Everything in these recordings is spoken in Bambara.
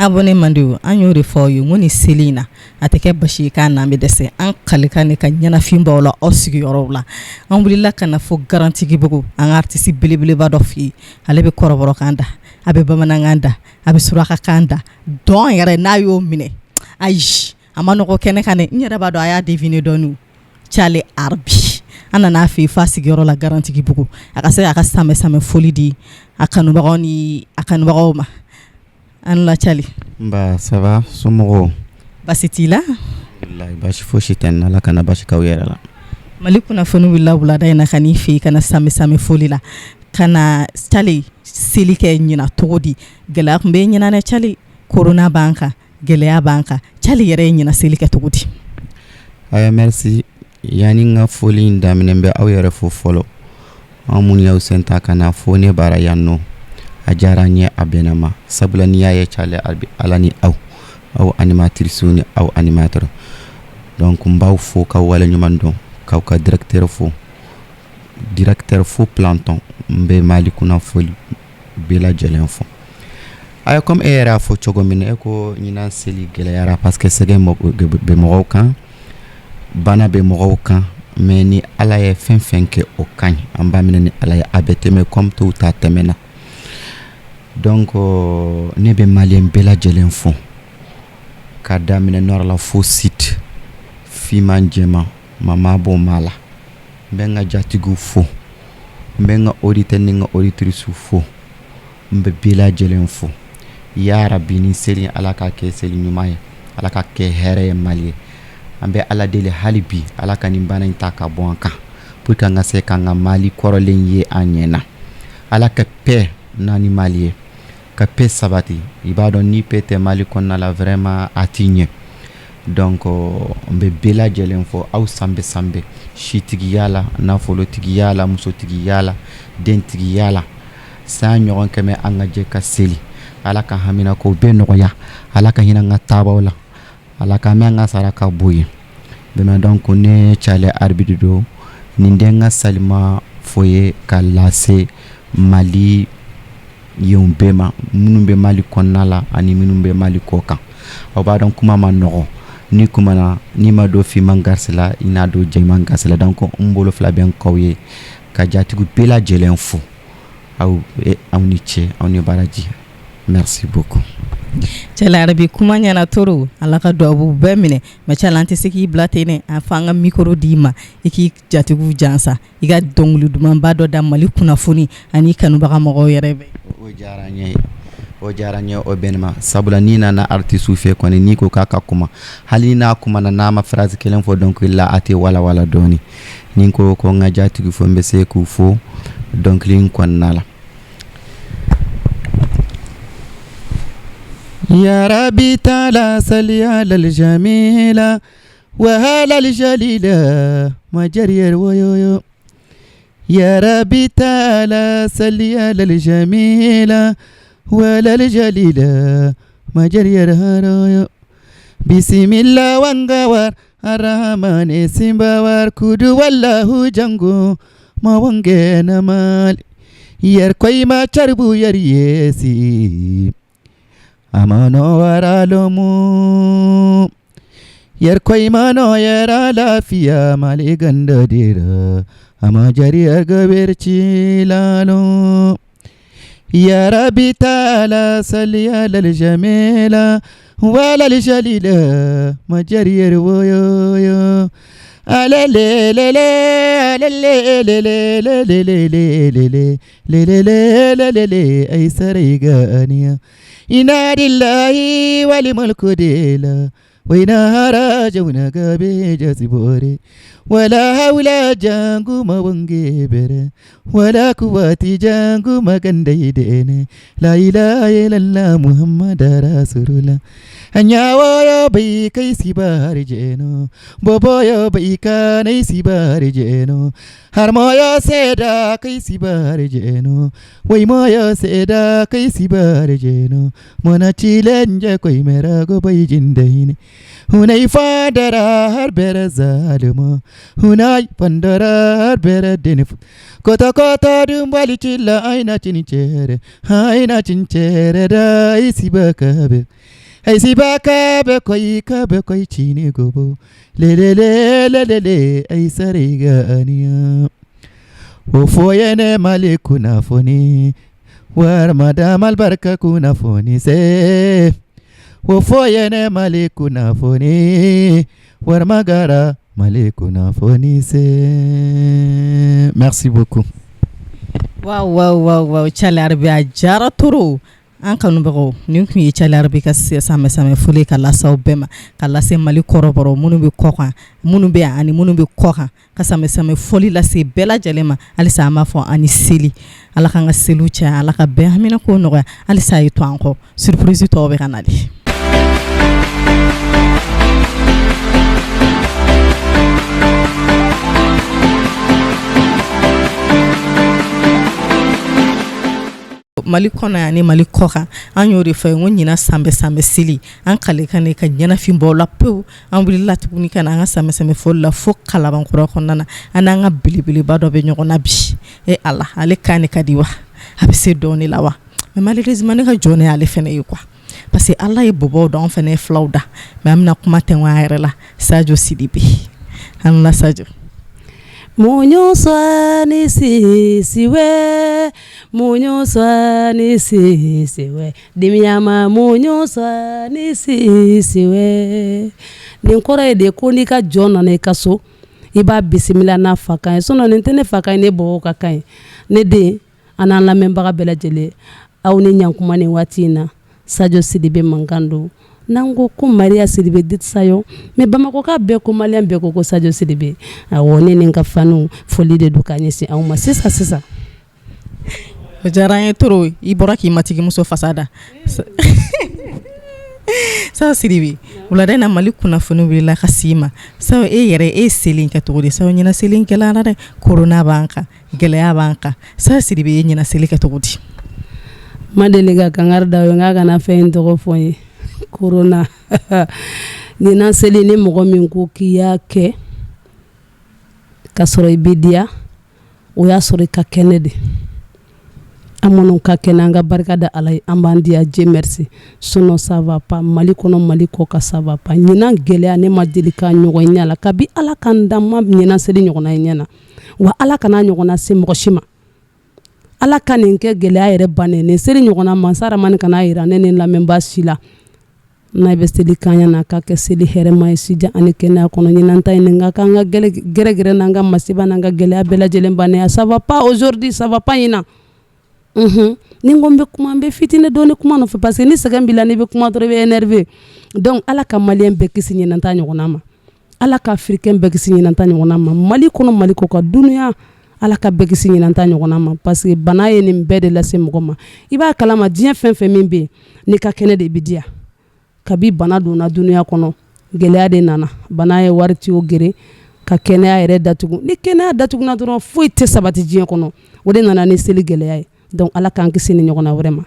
abonné mandu an yo refo yo ngoni selina ateke bashi kana me dese an kalika ne ka nyana fimba wala osigi yoro la an wulila kana fo garanti gibugo an artiste belebele ba do fi ale be koroboro kanda abe bamananganda abe suraka kanda don yare na yo mine ay amano ko kene kane nyara ba do aya deviner donu Tchialé ARBY anana fi fasigi yoro la garanti gibugo akase aka Sambè Sambè foli di akanu bagoma an la Tchialé ba ça va somogo basitila wallahi bashi foshi tan ala kana bashi kawera la MaliKunafoni willa wula dayna khani fi kana Sambè Sambè foli la kana Tchialé silike nyina togodi gela mbe nyina na Tchialé corona banka gelea banka Tchialé yere nyina silike togodi ay merci yani nga foli ndamine mbe aw yere fo folo amun yaw senta kana fone bara yanno ajaranye abenama sabula ni yaye Tchialé ARBY alani aw Annimatrice ni aw animateur donc mbaw fo ka wala nyumando ka directeur fo planton mbe MaliKunafoni bela jelen fo ay comme era fo chogomine ko nyina seli gelera parce que sege mo be mo kan bana be mo kan mais ni ala ye fenke o kan amba mine ni ala ye abeteme comme tout ta temena donc ne be malien bela jelen fo kada mine nor la fo site fi manjema mama bo mala benga jatigu fo benga auditeur ninga auditrice fo mbe bela jelen fo ya rabbi ni seli ala ka ke seli nyumaye ala ka ke here mali ambe ala dele halibi ala ka nimbana intaka bonka pour ka ngase ka mali korolen ye anyena ala ka pe nani mali ka pe sabati ibado ni pete mali konna la vraiment atigné donc mbe bela jelen fo aw Sambè Sambè shitigi yala na folo tigi yala muso tigi yala den tigi yala sa nyoron keme anga je ka seli ala ka hamina ko be noya ala ka hina nga tabawla ala ka me nga saraka boye bema donc ne Tchialé ARBY do nindenga salima foye kalase mali yombema munumbe mali konala ani munumbe mali koka oba donc kuma manoro ni kumana ni mado fi mangarsela ina do jeyman garsela donc mbolo fla ben kawye ka jatigu bela jelen fo aw awniche awni baraji merci beaucoup Tchialé ARBY kuma nyana toro ala ka do abu bemine ma chalante seki blatene afanga micro dima iki jatigu jansa iga donglu duma bado da MaliKunafoni ani kanu baga mo yerebe o jaranye o benma sabula nina na artiste fe koni ni ko kaka kuma halina kuma na nama phrase kelen fo donc la ati wala doni ninko ko ngajati fo mbese ku fo donc lin kon nala يا ربي تعالى صلي على الجميلة وهلا الجليلة ما جري الويو يا ربي تعالى صلي على الجميلة ولا الجليلة ما جري الهرويو بسم الله وانغوار الرحمن سيمبوار كودو والله جنگو ما وانغينا مال يركوي ما چربو يريسي amano waralomu yerkoy mano yera lafiya mali ganda dira ama jari agaberci lalo ya rabbi ta'ala salli ala aljamila wala aljalila majari yerwoyo alelelele alelelele ay sarigania ina dillahi wali mulku dila waina harajuna gabe jasibore wala hawla jangu mawange bere wala kuwati jangu magandaidene la ilaha illallah muhammadar rasulullah anyawo yo bai kai sibar jeno bobo yo bai kanai sibar jeno har moyo seda kai sibar jeno wai moyo seda kai sibar jeno mona chilenje koi mera go bai jindaine hunai fadara har bere zalima hunai pandara har bere denif kota kota dumbali chilla aina chinchere da isi bakabe koi chini gobo le ai sariga ania Wofoyene MaliKunafoni war madam albarka kunafoni se Wofoyene MaliKunafoni war magara MaliKunafoni se. Merci beaucoup. Wow Tchialé ARBY a jara toro an kanubago nin kun ye Tchialé ARBY ka Sambè Sambè foli ka lasaw bɛɛ ma ka lase Mali kɔrɔbɔrɔ minnu bɛ kɔkan minnu bɛ yan ani minnu bɛ kɔkan ka Sambè Sambè foli lase bɛɛ lajɛlen ma halisa an b'a fɔ ani seli ala k'an ka seliw caya ala ka bɛn hamina ko nɔgɔya halisa a ye to an kɔ surprise tɔw bɛ ka nali. Mali kɔnɔ yan ni Mali kɔkan an y'o de fɔ n ko ɲina Sambè Sambè seli an kale kan ka ɲɛnafin bɔ la pewu an wulila tuguni ka na an ka Sambè Sambè foli la fo kalabankura kɔnɔna na an n'an ka belebeleba dɔ bɛ ɲɔgɔn na bi ala ale kan ne ka di wa a bɛ se dɔɔni la wa mais malheureusement ne ka jɔn ne y'ale fɛnɛ ye quoi parce que ala ye bɔbɔw da an fɛnɛ ye filaw da mais an bɛna kuma tɛŋɔ an yɛrɛ la Sadio SIDIBE an la Sadio. Munyo swani siwe munyo swani siwe dimiyama munyo swani siwe nin kɔrɔ ye de ko n'i ka jɔn nana i ka so i b'a bisimila n'a fa kan ye sinon nin tɛ ne fa kan ye ne bɔgɔ ka kan ye ne den an n'an lamɛnbaga bɛɛ lajɛlen aw ni ɲankuma nin waati in na Sadio SIDIBE mankan don n'an ko ko Maria SIDIBE Sayo mais Bamako ka bɛɛ ko maliyɛn bɛɛ ko Sadio SIDIBE awɔ ne ni n ka faniw foli de don ka ɲɛsin aw ma sisan o diyara an ye toro i bɔra k'i matigi muso fasada Sadio SIDIBE wulada in na MaliKunafoni wulila ka s'i ma Sadio e yɛrɛ e seli kɛ cogo di Sadio ɲina seli kɛla dɛ corona b'an kan gɛlɛya b'an kan Sadio SIDIBE e ɲina seli kɛ cogo di ma deli ka kangari da n ka kana fɛn tɔgɔ fɔ n ye corona ɲina seli ni mɔgɔ min ko k'i y'a kɛ ka sɔrɔ i bɛ diya o y'a sɔrɔ i ka kɛnɛ de an minnu ka kɛnɛ an ka barika da ala ye an b'an diya Dieu merci sinon ça va pas Mali kɔnɔ Mali kɔ ka ça va pas ɲina gɛlɛya ne ma deli ka ɲɔgɔn ɲɛ la kabi ala kan da ma ɲina seli ɲɔgɔnna ye ɲɛ na wa ala kana ɲɔgɔnna se mɔgɔ si ma ala ka nin kɛ gɛlɛya yɛrɛ bannen nin seli ɲɔgɔnna mansaramani kana yira ne ni lamɛnba si la n'a bɛ seli kanya na ka kɛ seli hɛrɛma ye sija ani kɛnɛya kɔnɔ ɲinan ta nin ka kan ka gɛrɛgɛrɛ n'an ka masiba n'an ka gɛlɛya bɛɛ lajɛlen bannen ça va pas aujourd'hui ça va pas ɲina ni ko n bɛ kuma n bɛ fitinin dɔɔni kuma nɔfɛ parce que ni sɛgɛn b'i la n'i bɛ kuma dɔrɔn i bɛ énervé donc ala ka maliyɛn bɛɛ kisi ɲinan ta ɲɔgɔnna ma ala ka africain bɛɛ kisi ɲinan ta ɲɔgɔnna ma Mali kɔnɔ Mali kɔ ka dunuya ala ka bɛɛ kisi ɲinan ta ɲɔgɔnna ma parce que bana ye nin bɛɛ de lase mɔgɔ ma i b'a kalama diɲɛ fɛn fɛn min bɛ yen n'i ka kɛnɛ de bɛ diya kabi bana donna dunuya kɔnɔ gɛlɛya de nana bana ye wari ti o gere ka kɛnɛya yɛrɛ datugu ni kɛnɛya datuguna dɔrɔn foyi tɛ sabati diɲɛ kɔnɔ o de nana ni seli gɛlɛya ye donc ala k'an kisi ni ɲɔgɔnna wɛrɛ ma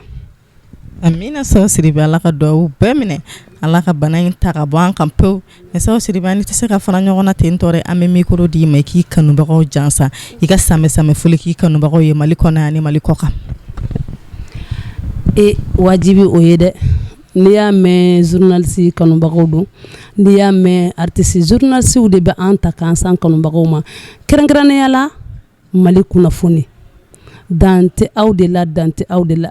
amina Sadio SIDIBE ala ka duwawu bɛɛ minɛ ala ka bana in ta ka bɔ an kan pewu mais Sadio SIDIBE an tɛ se ka fara ɲɔgɔn na ten tɔ dɛ an bɛ micro d'i ma i k'i kanubagaw jansa i ka Sambè Sambè foli k'i kanubagaw ye Mali kɔnɔ yan ni Mali kɔ kan wajibi o ye dɛ n'i y'a mɛn journaliste kanubagaw don n'i y'a mɛn artiste journalistew de bɛ an ta k'an san kanubagaw ma kɛrɛnkɛrɛnnenya la MaliKunafoni dante aw de la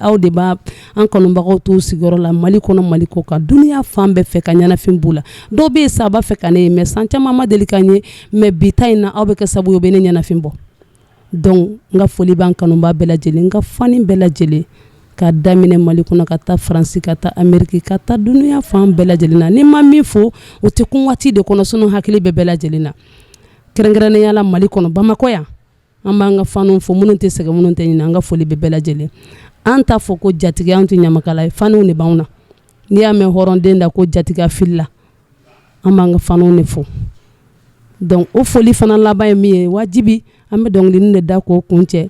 aw de b'a an kanubagaw t'u sigiyɔrɔ la Mali kɔnɔ Mali kɔ kan duniya fan bɛɛ fɛ ka ɲɛnafin b'u la dɔw bɛ yen sa a b'a fɛ ka ne ye mais san caman ma deli ka ɲɛ mais bi ta in na aw bɛ kɛ sababu ye o bɛ ne ɲɛnafin bɔ donc n ka foli b'an kanuba bɛɛ lajɛlen n ka fani bɛɛ lajɛlen ka daminɛ Mali kɔnɔ ka taa Faransi ka taa Amérique ka taa duniya fan bɛɛ lajɛlen na ni ma min fɔ o tɛ kun waati de kɔnɔ sinon hakili bɛ bɛɛ lajɛlen na kɛrɛnkɛrɛnnenya la Mali kɔnɔ Bamako yan an b'an ka faniw fɔ minnu tɛ sɛgɛn minnu tɛ ɲinɛ an ka foli bɛ bɛɛ lajɛlen an t'a fɔ ko jatigi an tɛ ɲamakala ye faniw de b'anw na n'i y'a mɛn hɔrɔnden da ko jatigiya fili la an b'an ka faniw de fɔ donc o foli fana laban ye min ye wajibi an bɛ dɔnkilinin de da k'o kun cɛ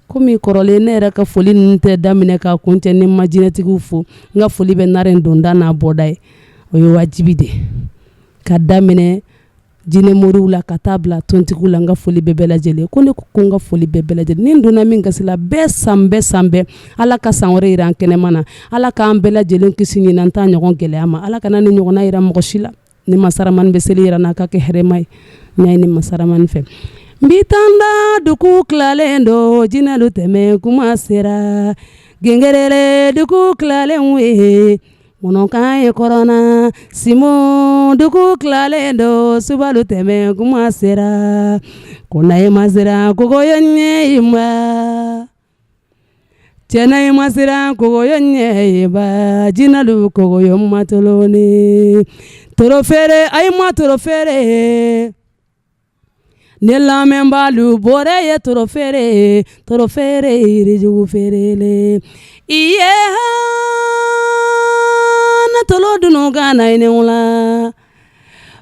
komi kɔrɔlen ne yɛrɛ ka foli ninnu tɛ daminɛ k'a kun cɛ ni ma jinɛtigiw fo n ka foli bɛ nare donda n'a bɔda ye o ye wajibi de ka daminɛ jinɛ moriw la ka taa bila tontigiw la n ka foli bɛɛ bɛɛ lajɛlen ko ne ko n ka foli bɛɛ bɛɛ lajɛlen ni n donna min gasi la bɛɛ sanbɛ ala ka san wɛrɛ yira an kɛnɛma na ala k'an bɛɛ lajɛlen kisi ɲinan t'a ɲɔgɔn gɛlɛya ma ala kana ni ɲɔgɔnna yira mɔgɔ si la ni masaramani bɛ seli yira n'a ka kɛ hɛrɛma ye n'a ye ni masaramani fɛ n bi tanda dugu tilalen do jinɛlu tɛmɛ kuma sera gengerere dugu tilalen ye Monokan ye korona Simo dugu tilalen do subalu tɛmɛ kuma sera kona ye masira kogoyo ɲɛ ba cɛna ye masira kogoyo ɲɛ ba jinalu kogoyo matoloni toro feere ayi ma toro feere ne lamɛnbalu bɔrɛ ye toro feere yirijugu feerele iye na tolo dunu gana inewla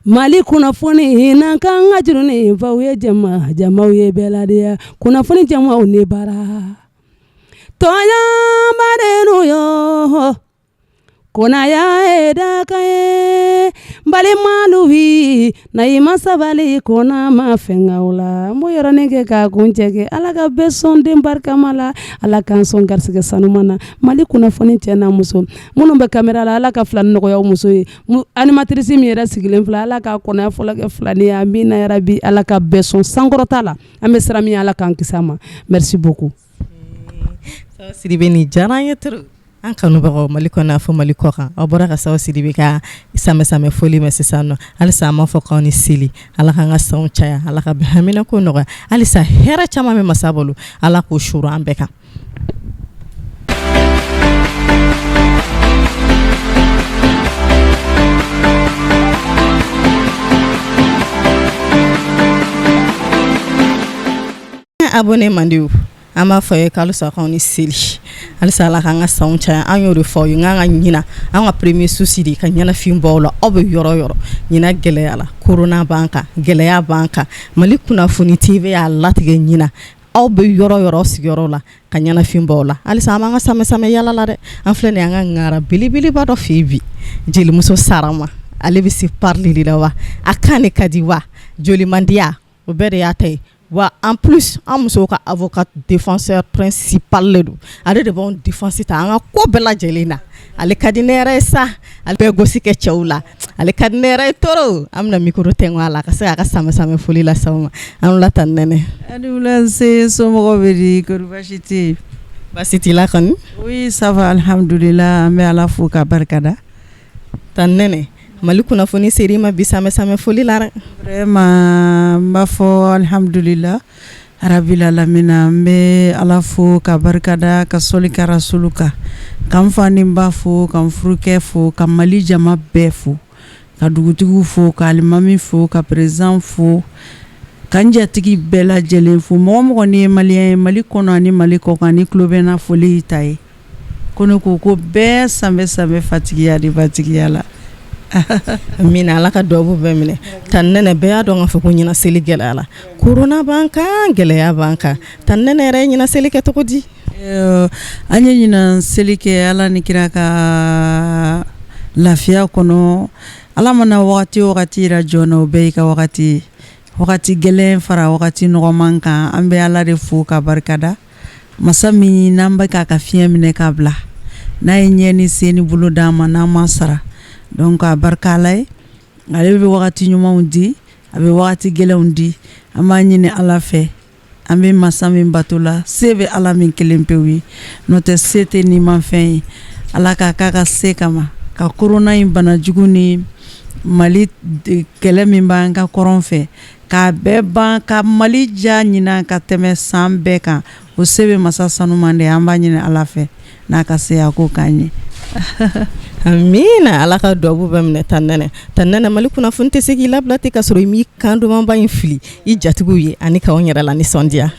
MaliKunafoni nan kan ka juruni faw ye jamaw ye beladia kunafoni jamaw ne bara tonya badenu yo kona ya eda kaye bali maluwi na ima sabali kona ma fengawla mo yorone ke ka kunjege ala ka beson den barkamala ala kan son garsige sanumana MaliKunafoni tena muso munun be kamera la ala ka flan nogoya muso Annimatrice mi yera sigilen fla ala ka kona fola ke flani amina ya rabbi ala ka beson sangorota la ambe srami ala kan kisama merci beaucoup so Sidibe ni jaran yetru an kanubagaw MaliKunafo malikokan aw bɔra ka Sawa Sidibe ka Sambè Sambè foli mɛ sisan nɔ halisa an b'a fɔ k'aw ni seli ala k'an ka sanw caya ala ka bɛn hamina ko nɔgɔya halisa hɛrɛ caman bɛ masa bolo ala k'o suru an bɛɛ kan abonné mandi an b'a fɔ ye k'alisa k'aw ni seli halisa ala k'an ka sanw caya an y'o de fɔ ye n'an ka ɲina an ka premier souci de ka ɲɛnafin bɔ la aw bɛ yɔrɔ yɔrɔ ɲina gɛlɛya la corona b'an kan gɛlɛya b'an kan MaliKunafoni TV y'a latigɛ ɲina aw bɛ yɔrɔ yɔrɔ sigiyɔrɔ la ka ɲɛnafin bɔ la halisa an b'an ka Sambè Sambè yala la dɛ an filɛ nin an ka ŋara belebeleba dɔ fɛ bi jelimuso Sarama ale bɛ se parlili la wa a kan ne ka di wa joli man diya o bɛɛ de y'a ta ye wa en plus an muso ka avocat défenseur principal le do ale de b'anw défense ta an ka ko bɛɛ lajɛlen na ale ka di ne yɛrɛ ye sa ale bɛ gosi kɛ cɛw la ale ka di ne yɛrɛ ye toro an bɛna micro tɛŋɔ a la ka se k'a ka Sambè Sambè foli lase aw ma an la tan Nenè ani wula se somɔgɔw bɛ di kɔri baasi tɛ yen baasi t'i la kɔni oui ça va alhamdulillah an bɛ ala fo ka barikada tan Nenè MaliKunafoni seri ma bi Sambè Sambè foli la dɛ vraiment n b'a fɔ alhamdulillah arabil alamina n bɛ ala fo ka barikada ka sɔli ka rasulu kan ka n fa ni n ba fo ka n furukɛ fo ka Mali jama bɛɛ fo ka dugutigiw fo ka alimami fo ka président fo ka n jatigi bɛɛ lajɛlen fo mɔgɔ mɔgɔ ni ye maliyɛn ye Mali kɔnɔ ani Mali kɔkan ni tulo bɛ n na foli y'i ta ye ko ne ko ko bɛɛ Sambè Sambè fatigiya de batigiya la mina ala ka dɔbu bɛɛ minɛ tan Nenè bɛɛ y'a dɔn k'a fɔ ko ɲina seli gɛlɛya la corona b'an kan gɛlɛya b'an kan tan Nenè yɛrɛ ye ɲina seli kɛ cogo di an ye ɲina seli kɛ ala ni kira ka lafiya kɔnɔ ala mana wagati o wagati yira jɔn na o bɛɛ y'i ka wagati gɛlɛn fara wagati nɔgɔman kan an bɛ ala de fo ka barikada masa min n'an bɛ k'a ka fiɲɛ minɛ k'a bila n'a ye ɲɛ ni sen ni bolo d'an ma n'an ma sara donc a barika ala ye ale bɛ wagati ɲumanw di a bɛ wagati gɛlɛnw di an b'a ɲini ala fɛ an bɛ masa min bato la se bɛ ala min kelen pewu ye n'o tɛ se tɛ ni ma fɛn ye ala k'a k'a ka se kama ka corona in bana jugu ni Mali kɛlɛ min b'an ka kɔrɔn fɛ k'a bɛɛ ban ka Mali ja ɲina ka tɛmɛ san bɛɛ kan o se bɛ masa sanuman de an b'a ɲini ala fɛ n'a ka se a ko k'an ye amina ala ka dɔbu bɛɛ minɛ tan Nenè MaliKunafoni tɛ se k'i labila ten ka sɔrɔ i m'i kan dumanba in fili i jatigiw ye ani k'anw yɛrɛ la nisɔndiya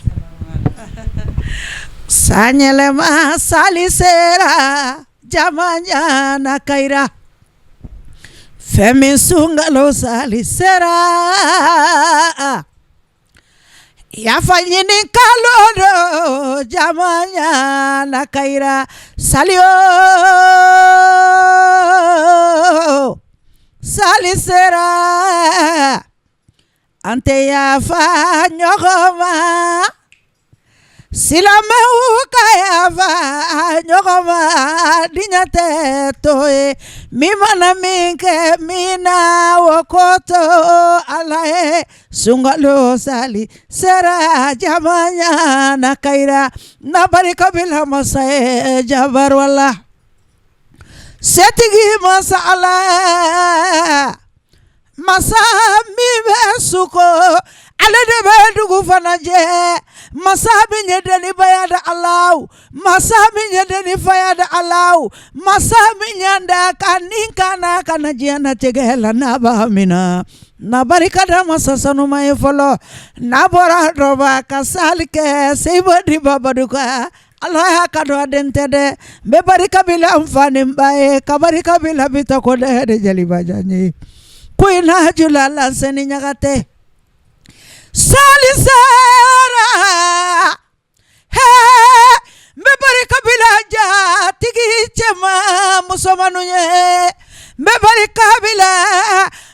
san yɛlɛma sali sera jama ɲana kayira fɛn min sunkalo sali sera yafa ɲini kalo do jama ɲana kayira sali o salisera ante yafa nyogoma silameu kayafa nyogoma dinyate toye mimana minke mina wokoto alae sungalo sali sera jamanya nakaira nabari kabila masae jabar wala setigi masala masa mibe suko ale de be dugu fana je masa bi nyedeni bayada Allah masa bi nyedeni fayada Allah masa bi nyanda kaninkana kana jiana tegela naba mina na barikada masa sanu mai folo na bora roba kasalike seibodi babaduka Allah kado adentede be barika bila mfani mbaye kabarika bila bitako de jaliba jani kuina jula lanseni nyagate salisera he be barika bila ja tigi chema musomanu ye be barika bila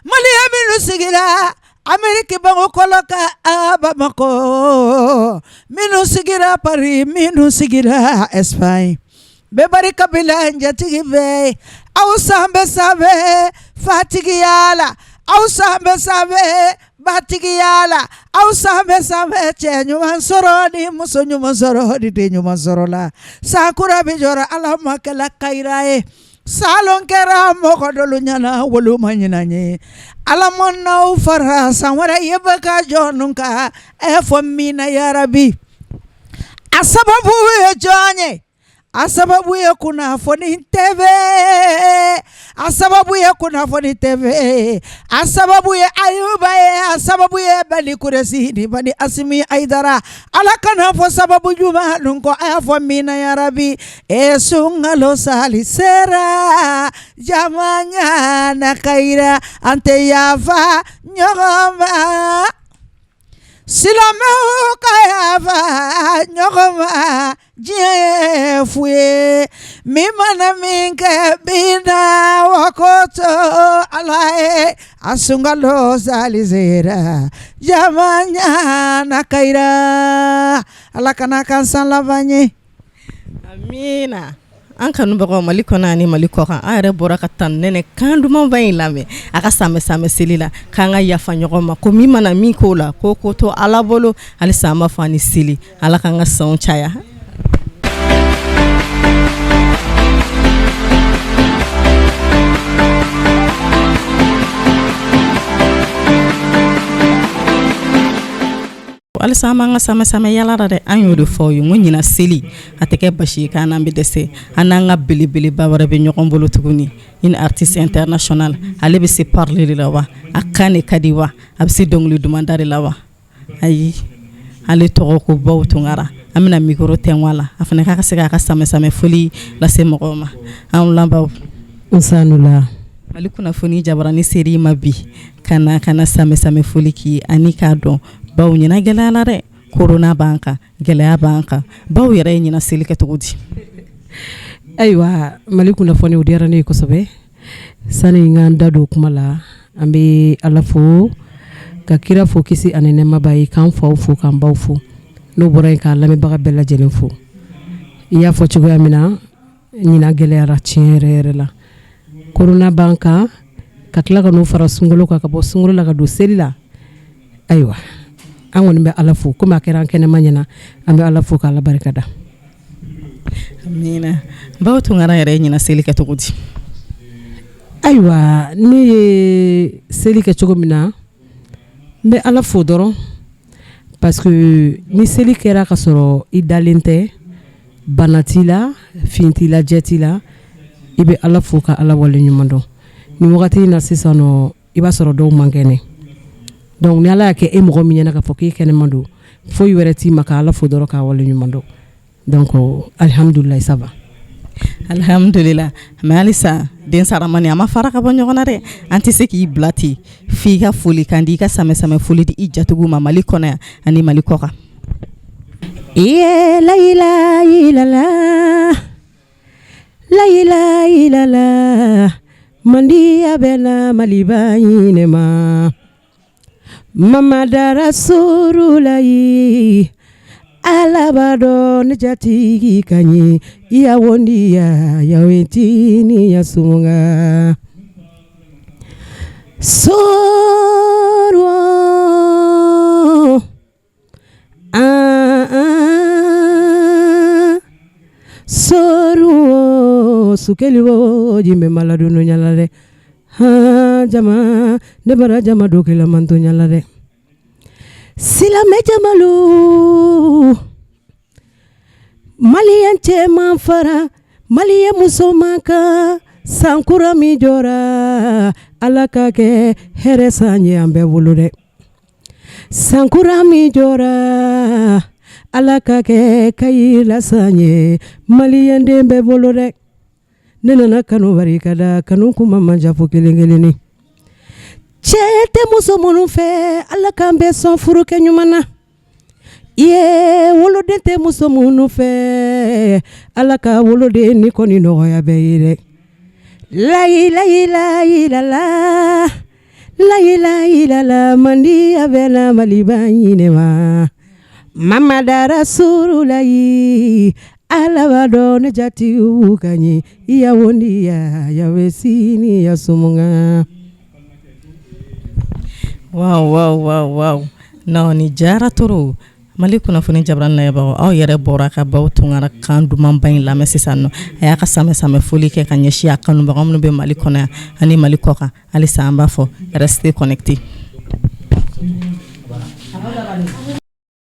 maliaminu sigira Ameriki bango koloka abamako minu sigira Paris minu sigira Espagne bebari kabila njatigi be au Sambè Sambè fatigi yala au Sambè Sambè batigi yala au Sambè Sambè chenyu mansorodi musonyu mansorodi tenyu mansorola sakura bijora alama kala kairae salon kera moko dolu nyana wolu manyinanye alamonna ufara sanwara yebaka jonunka efomina ya Rabbi asababu ya jonye asababu ya kunafoni TV asababu ya kunafoni TV asababu ya Ayuba ya asababu ya bali kuresini bani asimi aidara alakana fo sababu juma nunko efomina ya Rabbi esungalo salisera jamanya nakaira ante yafa nyogoma silameu kayafa nyogoma jefue mimana minke bina wakoto alae asungalo salisera jamanya nakaira alakana kansan lavanye amina an kanu bago mali kona ni mali ko kan are bora ka tan nene kandu man bayin lame aka Sambè Sambè selila kanga yafa nyogoma ko mi mana mi ko la ko to ala bolo ali sama fani sili ala kanga son chaya ali sama nga Sambè Sambè yala de an yodo fo yu nyina seli ateke bashi kana mbi dese ananga bilibili babare be nyokon bolo tuguni une artiste international ale be se parler la wa akane kadiwa absi donglu dumandari la wa ayi ale toro ko baw tungara amina micro ten wala afana ka se ka Sambè Sambè foli la se mokoma an lamba insanula MaliKunafoni jabarani seri mabi kana Sambè Sambè foli ki anika don baw nyina gelala re corona banka gelaya banka baw yere nyina silike tugudi aywa MaliKunafoni udiarani ko sobe sani nganda do kumala ambe alafo ka kira fo kisi anene mabayi kan fo kan baw fo no boray ka lami baga bella jelen fo ya fo cigo amina nyina gelaya tiere la corona banka ka tla ka no fara sungolo ka bo sungolo la ka do selila aywa angoni be alafu kuma keran kene manyana ambe alafu ka la barkada amina baw tungara yere nyina selike tugudi aywa ni selike chogomina be alafu doro parce que ni selike ra ka soro idalente banatila fintila jetila ibe alafu ka ala wole nyumando ni wakati na sisano iba soro do mangene donc ni ala ke e mo mi nyana ka foki kene mando fo yoreti maka ala fo doro ka wala ñu mando donc alhamdulillah ça va alhamdulillah malisa den saramani ama faraka bo nyogona re anti se ki blati fi ka foli kandi ka Sambè Sambè foli di ijatugu ma mali kona ani mali koka la ilaha illallah mandiya bena maliba yinema Mamada Rasulullah alabado nejati kanyi ya wondia ya wetini ya sumunga sorwo sorwo sukeliwo jime maladunu nyalale ha jama nebara jama dokela manto nyalale silame jamalu Maliyan cema fara Maliyan musomaka sankura mi jora alaka ke here sanye ambe wulude sankura mi jora alaka ke kayila sanye Maliyan dembe wulude nena kanu barikada kanu kuma manja fokelengeleni chete muso munu fe alaka ambe son furu ke nyumana ye wolode te muso munu fe alaka wolode ni koni no ya beire la la mandi abena malibanyine ma mama dara surulai alawado ne jati ukanyi ya wondi ya wesini ya sumunga. Wow. No ni jara toro MaliKunafoni jabran na yaba aw yɛrɛ bɔra ka baw tungara kan duman ba in lamɛn sisan nɔ a y'a ka samɛ foli kɛ ka ɲɛsin a kanubaga minnu bɛ Mali kɔnɔ yan ani Mali kɔ kan halisa an b'a fɔ restez connectés.